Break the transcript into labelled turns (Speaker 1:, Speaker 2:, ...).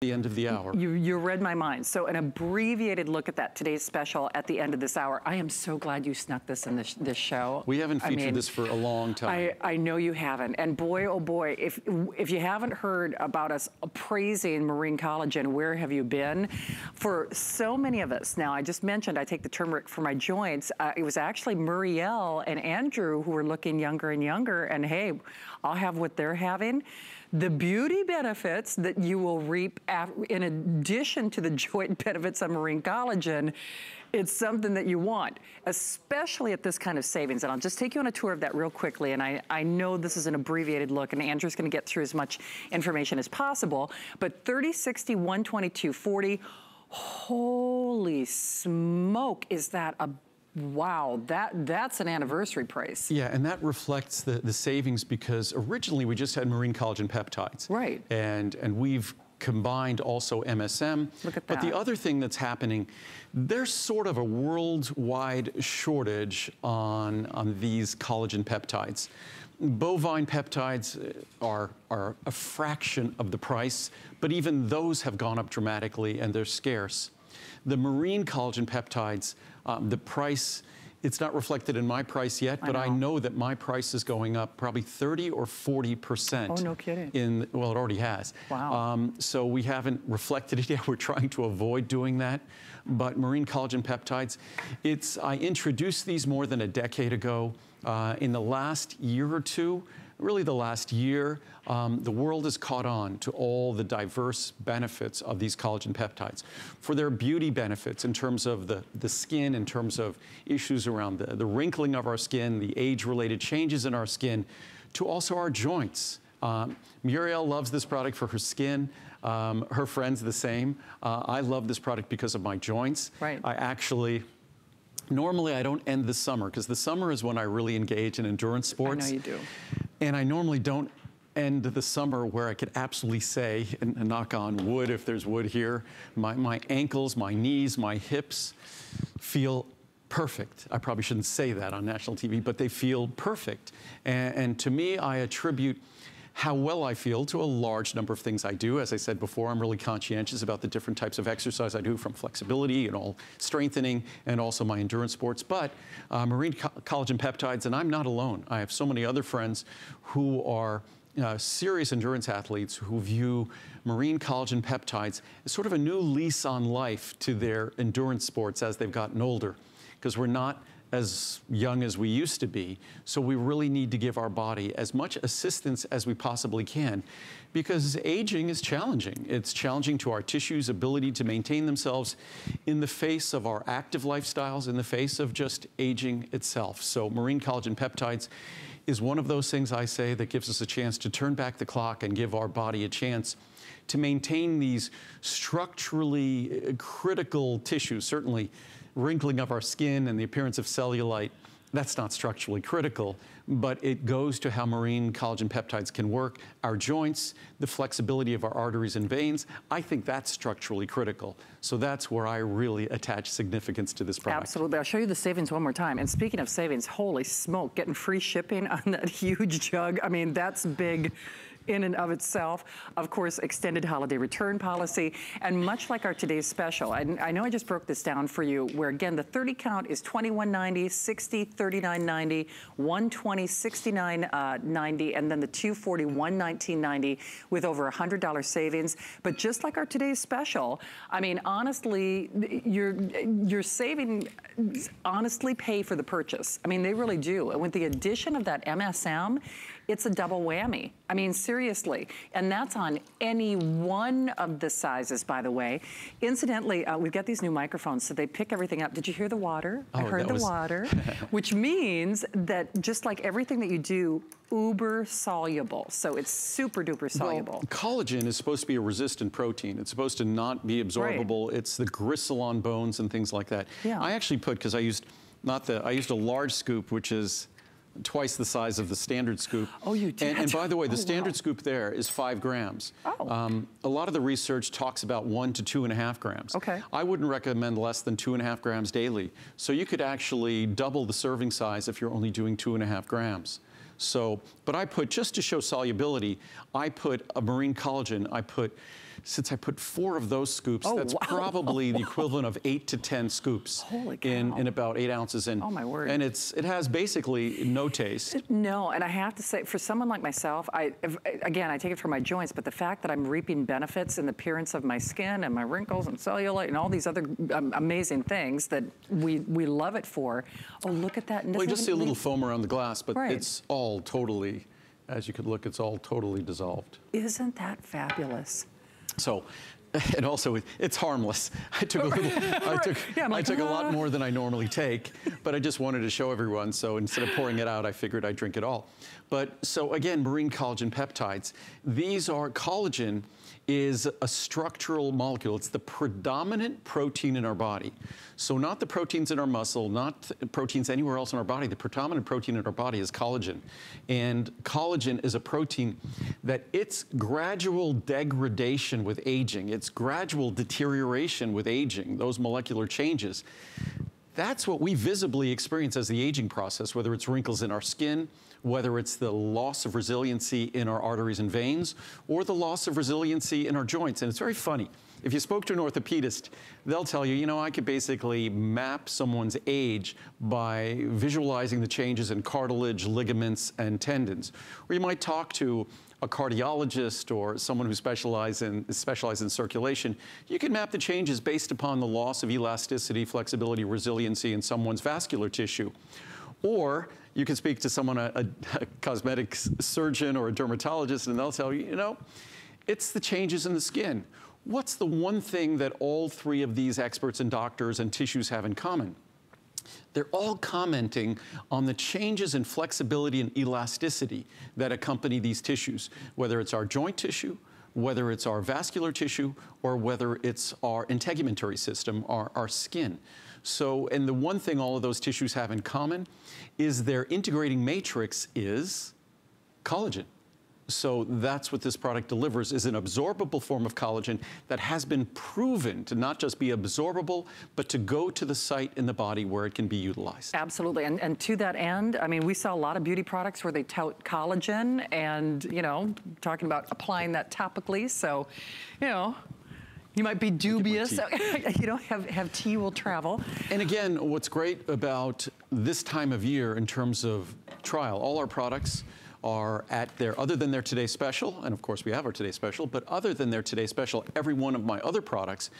Speaker 1: the end of the hour.
Speaker 2: You read my mind. So an abbreviated look at that, today's special at the end of this hour. I am so glad you snuck this in this show.
Speaker 1: We haven't featured this for a long time.
Speaker 2: I know you haven't. And boy, oh boy, if you haven't heard about us praising marine collagen, where have you been? For so many of us, now I just mentioned I take the turmeric for my joints. It was actually Muriel and Andrew who were looking younger and younger, and hey, I'll have what they're having. The beauty benefits that you will reap in addition to the joint benefits of marine collagen, it's something that you want, especially at this kind of savings. And I'll just take you on a tour of that real quickly. And I know this is an abbreviated look, and Andrew's gonna get through as much information as possible, but 30, 60, 122, 40, holy smoke, is that a wow, that's an anniversary price.
Speaker 1: Yeah, and that reflects the savings because originally we just had marine collagen peptides.
Speaker 2: Right.
Speaker 1: And we've combined also MSM.
Speaker 2: Look at that.
Speaker 1: But the other thing that's happening, there's sort of a worldwide shortage on these collagen peptides. Bovine peptides are a fraction of the price, but even those have gone up dramatically and they're scarce. The marine collagen peptides, the price, it's not reflected in my price yet, but I know that my price is going up probably 30 or 40%.
Speaker 2: Oh, no kidding.
Speaker 1: Well, it already has.
Speaker 2: Wow.
Speaker 1: So we haven't reflected it yet. We're trying to avoid doing that. But marine collagen peptides, I introduced these more than a decade ago. In the last year or two, really the last year, the world has caught on to all the diverse benefits of these collagen peptides. For their beauty benefits in terms of the skin, in terms of issues around the wrinkling of our skin, the age-related changes in our skin, to also our joints. Muriel loves this product for her skin. Her friends the same. I love this product because of my joints.
Speaker 2: Right.
Speaker 1: Normally I don't end the summer because the summer is when I really engage in endurance sports.
Speaker 2: I know you do.
Speaker 1: And I normally don't end the summer where I could absolutely say, and knock on wood if there's wood here, my ankles, my knees, my hips feel perfect. I probably shouldn't say that on national TV, but they feel perfect. And to me, I attribute how well I feel to a large number of things I do. As I said before, I'm really conscientious about the different types of exercise I do, from flexibility and all strengthening and also my endurance sports. But marine collagen peptides, and I'm not alone. I have so many other friends who are serious endurance athletes who view marine collagen peptides as sort of a new lease on life to their endurance sports as they've gotten older, because we're not as young as we used to be. So we really need to give our body as much assistance as we possibly can, because aging is challenging. It's challenging to our tissues' ability to maintain themselves in the face of our active lifestyles, in the face of just aging itself. So marine collagen peptides is one of those things I say that gives us a chance to turn back the clock and give our body a chance to maintain these structurally critical tissues. Certainly wrinkling of our skin and the appearance of cellulite, that's not structurally critical, but it goes to how marine collagen peptides can work. Our joints, the flexibility of our arteries and veins, I think that's structurally critical. So that's where I really attach significance to this product.
Speaker 2: Absolutely. I'll show you the savings one more time. And speaking of savings, holy smoke, getting free shipping on that huge jug. I mean, that's big in and of itself. Of course, extended holiday return policy, and much like our today's special, and I know I just broke this down for you, where again, the 30 count is $21.90, 60, $39.90, 120, $69.90, and then the 240, $119.90 with over $100 savings. But just like our today's special, I mean, honestly, you're saving, honestly pay for the purchase. I mean, they really do. And with the addition of that MSM, it's a double whammy. I mean, seriously. And that's on any one of the sizes, by the way. Incidentally, we've got these new microphones, so they pick everything up. Did you hear the water?
Speaker 1: Oh,
Speaker 2: I heard the water, which means that just like everything that you do, uber soluble. So it's super duper soluble.
Speaker 1: Well, collagen is supposed to be a resistant protein. It's supposed to not be absorbable. Right. It's the gristle on bones and things like that.
Speaker 2: Yeah.
Speaker 1: I actually put, because I used a large scoop, which is twice the size of the standard scoop.
Speaker 2: Oh, you did?
Speaker 1: And by the way, the standard scoop there is 5 grams.
Speaker 2: Oh.
Speaker 1: A lot of the research talks about 1 to 2.5 grams.
Speaker 2: Okay.
Speaker 1: I wouldn't recommend less than 2.5 grams daily. So you could actually double the serving size if you're only doing 2.5 grams. So, but I put, just to show solubility, I put a marine collagen, I put since I put 4 of those scoops,
Speaker 2: Oh,
Speaker 1: that's
Speaker 2: wow.
Speaker 1: probably the equivalent of 8 to 10 scoops
Speaker 2: Holy cow.
Speaker 1: in about 8 ounces. And,
Speaker 2: Oh, my word.
Speaker 1: And it has basically no taste.
Speaker 2: No, and I have to say, for someone like myself, again, I take it for my joints, but the fact that I'm reaping benefits in the appearance of my skin and my wrinkles and cellulite and all these other amazing things that we love it for. Oh, look at that. And
Speaker 1: Well, you
Speaker 2: doesn't
Speaker 1: just see a
Speaker 2: even
Speaker 1: little
Speaker 2: leave-
Speaker 1: foam around the glass, but
Speaker 2: Right.
Speaker 1: it's all totally, as you could look, it's all totally dissolved.
Speaker 2: Isn't that fabulous?
Speaker 1: So, and also it's harmless. I took a little,
Speaker 2: Yeah, I'm
Speaker 1: I
Speaker 2: like,
Speaker 1: took a
Speaker 2: "Ah."
Speaker 1: lot more than I normally take, but I just wanted to show everyone. So instead of pouring it out, I figured I'd drink it all. But so again, marine collagen peptides. These are, collagen is a structural molecule. It's the predominant protein in our body. So not the proteins in our muscle, not proteins anywhere else in our body. The predominant protein in our body is collagen. And collagen is a protein that its gradual degradation with aging, its gradual deterioration with aging, those molecular changes, that's what we visibly experience as the aging process, whether it's wrinkles in our skin, whether it's the loss of resiliency in our arteries and veins, or the loss of resiliency in our joints. And it's very funny. If you spoke to an orthopedist, they'll tell you, you know, I could basically map someone's age by visualizing the changes in cartilage, ligaments, and tendons. Or you might talk to a cardiologist or someone who specializes in circulation. You can map the changes based upon the loss of elasticity, flexibility, resiliency in someone's vascular tissue. Or you can speak to someone, a cosmetic surgeon or a dermatologist, and they'll tell you, you know, it's the changes in the skin. What's the one thing that all 3 of these experts and doctors and tissues have in common? They're all commenting on the changes in flexibility and elasticity that accompany these tissues, whether it's our joint tissue, whether it's our vascular tissue, or whether it's our integumentary system, our skin. So, and the one thing all of those tissues have in common is their integrating matrix is collagen. So that's what this product delivers, is an absorbable form of collagen that has been proven to not just be absorbable, but to go to the site in the body where it can be utilized.
Speaker 2: Absolutely, and to that end, I mean, we saw a lot of beauty products where they tout collagen and, you know, talking about applying that topically, so, you know, you might be dubious, you know, have tea will travel.
Speaker 1: And again, what's great about this time of year in terms of trial, all our products are at their, other than their Today Special, and of course we have our Today Special, but other than their Today Special, every one of my other products